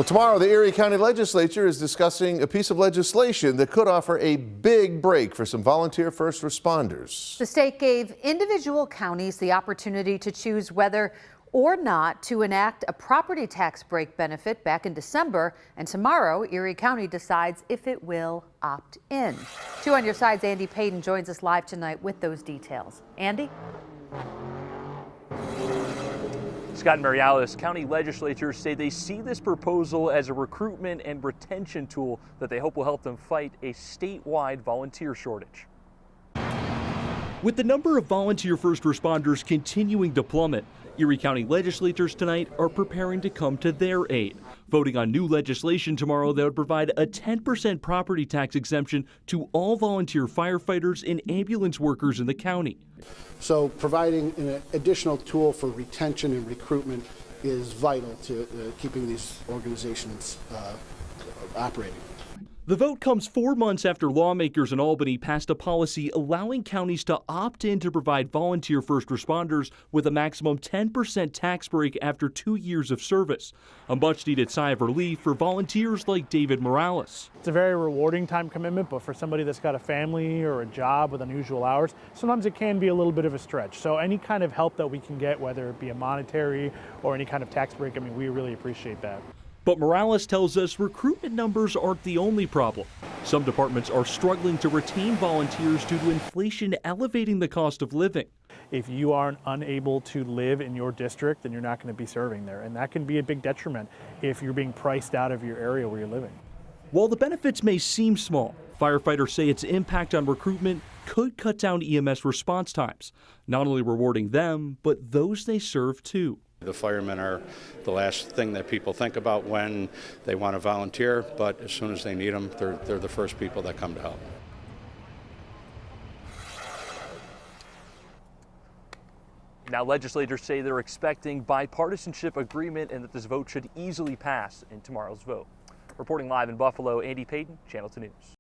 Well, tomorrow, the Erie County Legislature is discussing a piece of legislation that could offer a big break for some volunteer first responders. The state gave individual counties the opportunity to choose whether or not to enact a property tax break benefit back in December, and tomorrow Erie County decides if it will opt in. 2 on Your Side's Andy Payton joins us live tonight with those details. Andy? Scott and Mary Alice, county legislatures say they see this proposal as a recruitment and retention tool that they hope will help them fight a statewide volunteer shortage. With the number of volunteer first responders continuing to plummet, Erie County legislators tonight are preparing to come to their aid, voting on new legislation tomorrow that would provide a 10% property tax exemption to all volunteer firefighters and ambulance workers in the county. So providing an additional tool for retention and recruitment is vital to keeping these organizations operating. The vote comes 4 months after lawmakers in Albany passed a policy allowing counties to opt in to provide volunteer first responders with a maximum 10% tax break after 2 years of service, a much-needed sigh of relief for volunteers like David Morales. It's a very rewarding time commitment, but for somebody that's got a family or a job with unusual hours, sometimes it can be a little bit of a stretch. So any kind of help that we can get, whether it be a monetary or any kind of tax break, I mean, we really appreciate that. But Morales tells us recruitment numbers aren't the only problem. Some departments are struggling to retain volunteers due to inflation elevating the cost of living. If you aren't unable to live in your district, then you're not going to be serving there. And that can be a big detriment if you're being priced out of your area where you're living. While the benefits may seem small, firefighters say its impact on recruitment could cut down EMS response times, not only rewarding them, but those they serve too. The firemen are the last thing that people think about when they want to volunteer, but as soon as they need them, they're the first people that come to help. Now, legislators say they're expecting bipartisanship agreement and that this vote should easily pass in tomorrow's vote. Reporting live in Buffalo, Andy Payton, Channel 2 News.